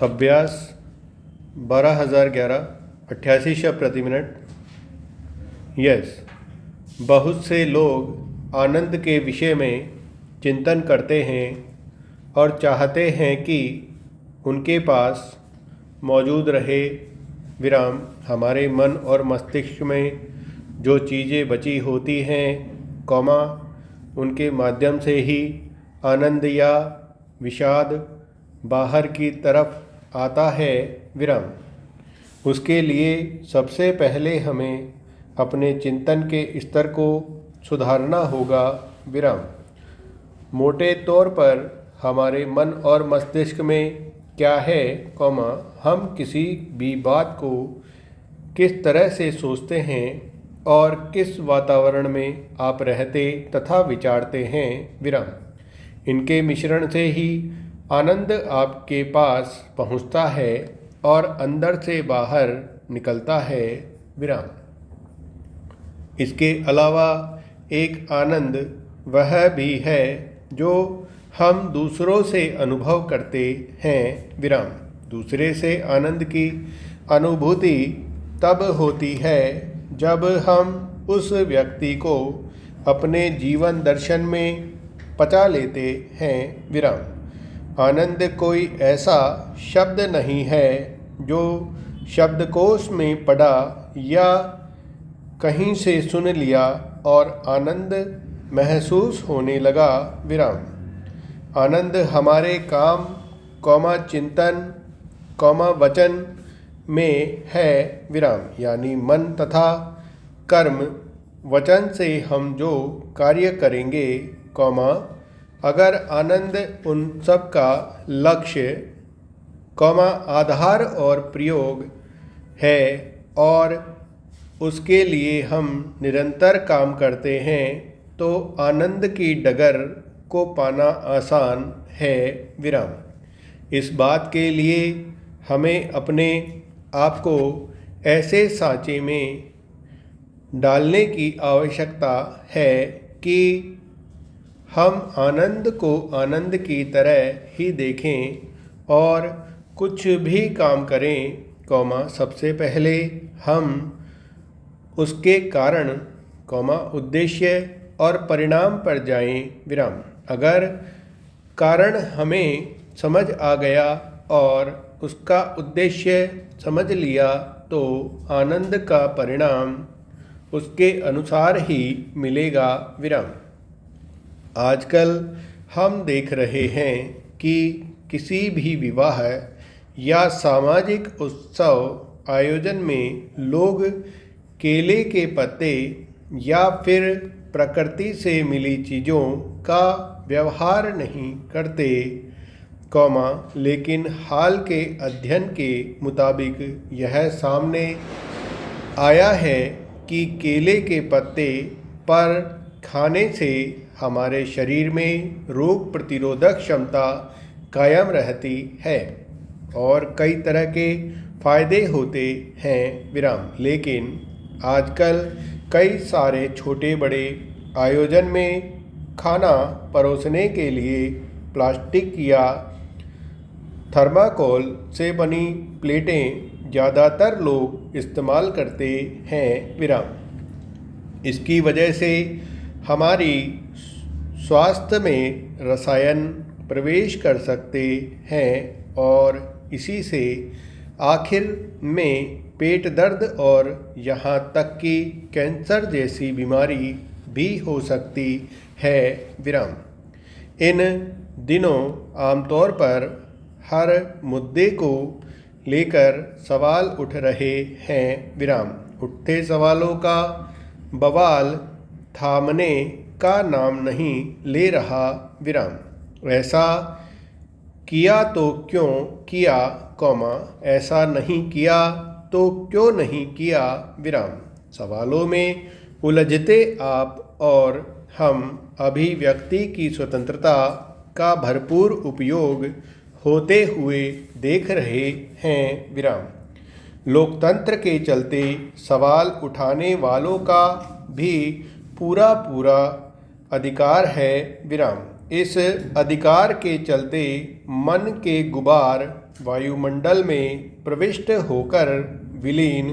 अभ्यास 12,011 88 शब्द प्रति मिनट। यस, बहुत से लोग आनंद के विषय में चिंतन करते हैं और चाहते हैं कि उनके पास मौजूद रहे विराम हमारे मन और मस्तिष्क में जो चीज़ें बची होती हैं कौमा उनके माध्यम से ही आनंद या विषाद बाहर की तरफ आता है विराम। उसके लिए सबसे पहले हमें अपने चिंतन के स्तर को सुधारना होगा विराम। मोटे तौर पर हमारे मन और मस्तिष्क में क्या है कौमा हम किसी भी बात को किस तरह से सोचते हैं और किस वातावरण में आप रहते तथा विचारते हैं विराम। इनके मिश्रण से ही आनंद आपके पास पहुंचता है और अंदर से बाहर निकलता है विराम। इसके अलावा एक आनंद वह भी है जो हम दूसरों से अनुभव करते हैं विराम। दूसरे से आनंद की अनुभूति तब होती है जब हम उस व्यक्ति को अपने जीवन दर्शन में पचा लेते हैं विराम। आनंद कोई ऐसा शब्द नहीं है जो शब्दकोश में पढ़ा या कहीं से सुन लिया और आनंद महसूस होने लगा विराम। आनंद हमारे काम कौमा चिंतन कौमा वचन में है विराम, यानी मन तथा कर्म वचन से हम जो कार्य करेंगे कौमा अगर आनंद उन सब का लक्ष्य कौमा आधार और प्रयोग है और उसके लिए हम निरंतर काम करते हैं तो आनंद की डगर को पाना आसान है विराम। इस बात के लिए हमें अपने आप को ऐसे सांचे में डालने की आवश्यकता है कि हम आनंद को आनंद की तरह ही देखें और कुछ भी काम करें कौमा सबसे पहले हम उसके कारण कौमा उद्देश्य और परिणाम पर जाएं विराम। अगर कारण हमें समझ आ गया और उसका उद्देश्य समझ लिया तो आनंद का परिणाम उसके अनुसार ही मिलेगा विराम। आजकल हम देख रहे हैं कि किसी भी विवाह या सामाजिक उत्सव आयोजन में लोग केले के पत्ते या फिर प्रकृति से मिली चीज़ों का व्यवहार नहीं करते कौमा लेकिन हाल के अध्ययन के मुताबिक यह सामने आया है कि केले के पत्ते पर खाने से हमारे शरीर में रोग प्रतिरोधक क्षमता कायम रहती है और कई तरह के फायदे होते हैं विराम। लेकिन आजकल कई सारे छोटे बड़े आयोजन में खाना परोसने के लिए प्लास्टिक या थर्माकोल से बनी प्लेटें ज़्यादातर लोग इस्तेमाल करते हैं विराम। इसकी वजह से हमारी स्वास्थ्य में रसायन प्रवेश कर सकते हैं और इसी से आखिर में पेट दर्द और यहाँ तक कि कैंसर जैसी बीमारी भी हो सकती है विराम। इन दिनों आमतौर पर हर मुद्दे को लेकर सवाल उठ रहे हैं विराम। उठते सवालों का बवाल थामने का नाम नहीं ले रहा विराम। ऐसा किया तो क्यों किया कौमा ऐसा नहीं किया तो क्यों नहीं किया विराम। सवालों में उलझते आप और हम अभिव्यक्ति की स्वतंत्रता का भरपूर उपयोग होते हुए देख रहे हैं विराम। लोकतंत्र के चलते सवाल उठाने वालों का भी पूरा अधिकार है विराम। इस अधिकार के चलते मन के गुबार वायुमंडल में प्रविष्ट होकर विलीन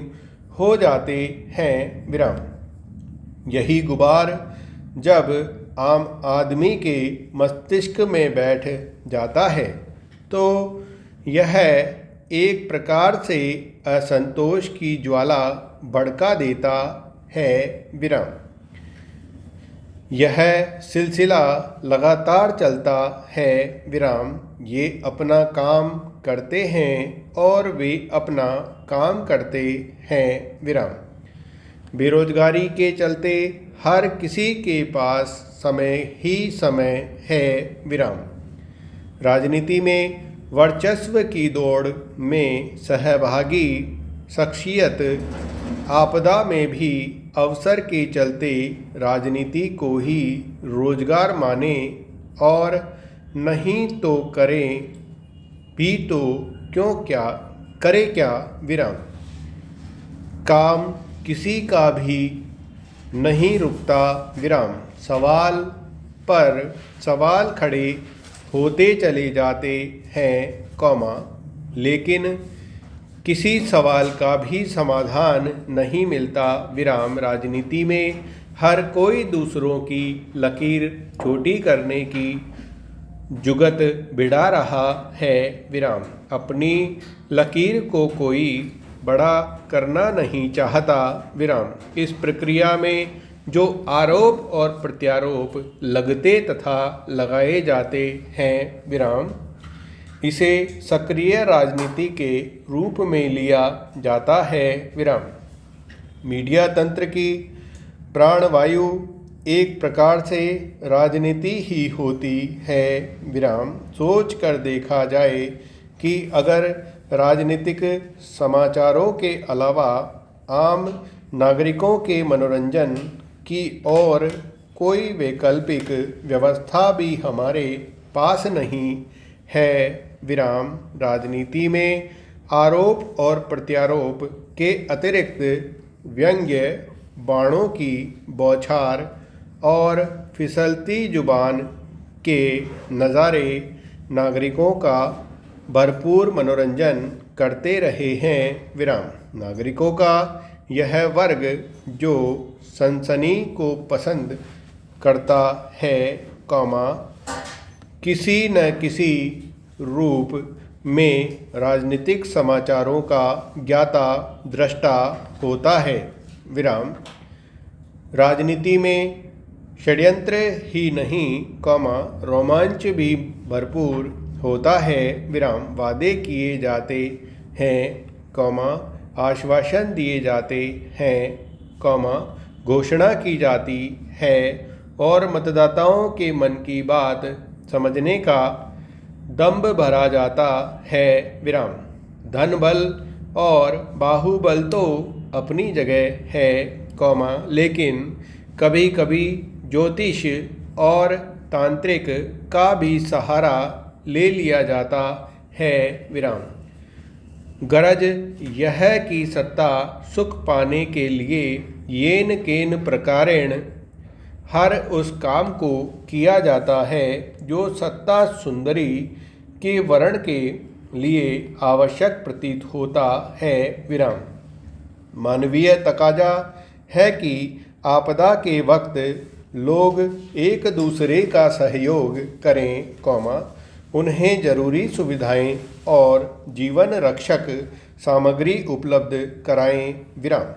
हो जाते हैं। विराम। यही गुबार जब आम आदमी के मस्तिष्क में बैठ जाता है तो यह एक प्रकार से असंतोष की ज्वाला भड़का देता है। विराम। यह सिलसिला लगातार चलता है। विराम। ये अपना काम करते हैं और वे अपना काम करते हैं। विराम। बेरोजगारी के चलते हर किसी के पास समय ही समय है। विराम। राजनीति में वर्चस्व की दौड़ में सहभागी शख्सियत आपदा में भी अवसर के चलते राजनीति को ही रोजगार माने और नहीं तो करें भी तो क्यों क्या करे क्या। विराम। काम किसी का भी नहीं रुकता। विराम। सवाल पर सवाल खड़े होते चले जाते हैं कौमा, लेकिन किसी सवाल का भी समाधान नहीं मिलता। विराम। राजनीति में हर कोई दूसरों की लकीर छोटी करने की जुगत बिड़ा रहा है। विराम। अपनी लकीर को कोई बड़ा करना नहीं चाहता। विराम। इस प्रक्रिया में जो आरोप और प्रत्यारोप लगते तथा लगाए जाते हैं। विराम। इसे सक्रिय राजनीति के रूप में लिया जाता है। विराम। मीडिया तंत्र की प्राणवायु एक प्रकार से राजनीति ही होती है। विराम। सोच कर देखा जाए कि अगर राजनीतिक समाचारों के अलावा आम नागरिकों के मनोरंजन की और कोई वैकल्पिक व्यवस्था भी हमारे पास नहीं है। विराम। राजनीति में आरोप और प्रत्यारोप के अतिरिक्त व्यंग्य बाणों की बौछार और फिसलती जुबान के नज़ारे नागरिकों का भरपूर मनोरंजन करते रहे हैं। विराम। नागरिकों का यह वर्ग जो सनसनी को पसंद करता है कौमा, किसी न किसी रूप में राजनीतिक समाचारों का ज्ञाता दृष्टा होता है। विराम। राजनीति में षड्यंत्र ही नहीं कौमा रोमांच भी भरपूर होता है। विराम। वादे किए जाते हैं कौमा आश्वासन दिए जाते हैं कौमा घोषणा की जाती है और मतदाताओं के मन की बात समझने का दंभ भरा जाता है। विराम। धन बल और बाहुबल तो अपनी जगह है कौमा, लेकिन कभी कभी ज्योतिष और तांत्रिक का भी सहारा ले लिया जाता है। विराम। गरज यह कि सत्ता सुख पाने के लिए येन केन प्रकारेण हर उस काम को किया जाता है जो सत्ता सुंदरी के वर्ण के लिए आवश्यक प्रतीत होता है। विराम। मानवीय तकाजा है कि आपदा के वक्त लोग एक दूसरे का सहयोग करें कौमा उन्हें जरूरी सुविधाएं और जीवन रक्षक सामग्री उपलब्ध कराएं। विराम।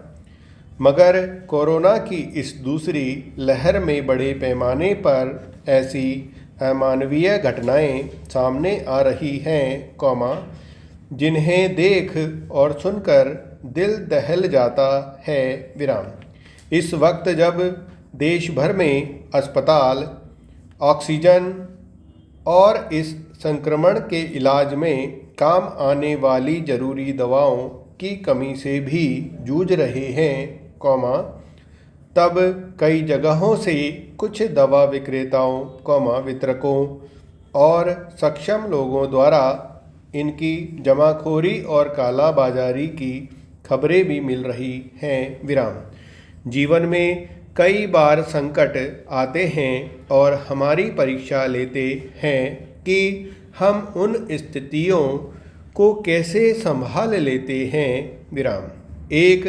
मगर कोरोना की इस दूसरी लहर में बड़े पैमाने पर ऐसी अमानवीय घटनाएं सामने आ रही हैं कौमा जिन्हें देख और सुनकर दिल दहल जाता है। विराम। इस वक्त जब देश भर में अस्पताल, ऑक्सीजन और इस संक्रमण के इलाज में काम आने वाली जरूरी दवाओं की कमी से भी जूझ रहे हैं कौमा, तब कई जगहों से कुछ दवा विक्रेताओं कौमा वितरकों और सक्षम लोगों द्वारा इनकी जमाखोरी और काला बाजारी की खबरें भी मिल रही हैं। विराम। जीवन में कई बार संकट आते हैं और हमारी परीक्षा लेते हैं कि हम उन स्थितियों को कैसे संभाल लेते हैं। विराम। एक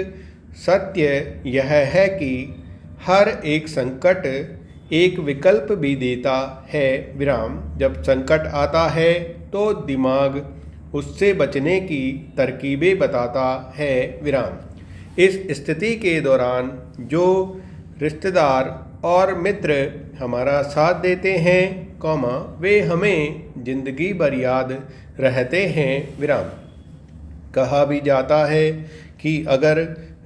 सत्य यह है कि हर एक संकट एक विकल्प भी देता है। विराम। जब संकट आता है तो दिमाग उससे बचने की तरकीबें बताता है। विराम। इस स्थिति के दौरान जो रिश्तेदार और मित्र हमारा साथ देते हैं, वे हमें जिंदगी भर याद रहते हैं। विराम। कहा भी जाता है कि अगर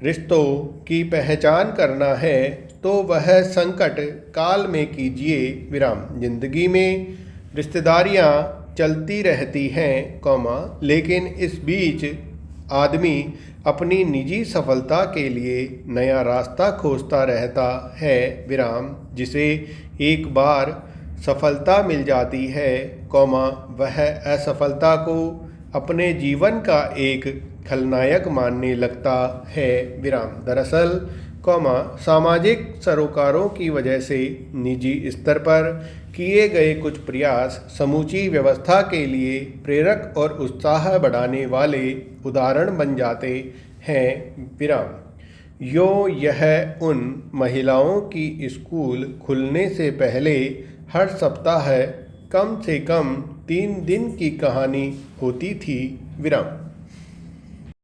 रिश्तों की पहचान करना है तो वह संकट काल में कीजिए। विराम। जिंदगी में रिश्तेदारियां चलती रहती हैं, लेकिन इस बीच आदमी अपनी निजी सफलता के लिए नया रास्ता खोजता रहता है। विराम। जिसे एक बार सफलता मिल जाती है, वह असफलता को अपने जीवन का एक खलनायक मानने लगता है। विराम। दरअसल सामाजिक सरोकारों की वजह से निजी स्तर पर किए गए कुछ प्रयास समूची व्यवस्था के लिए प्रेरक और उत्साह बढ़ाने वाले उदाहरण बन जाते हैं। विराम। यह उन महिलाओं की स्कूल खुलने से पहले हर सप्ताह कम से कम 3 दिन की कहानी होती थी। विराम।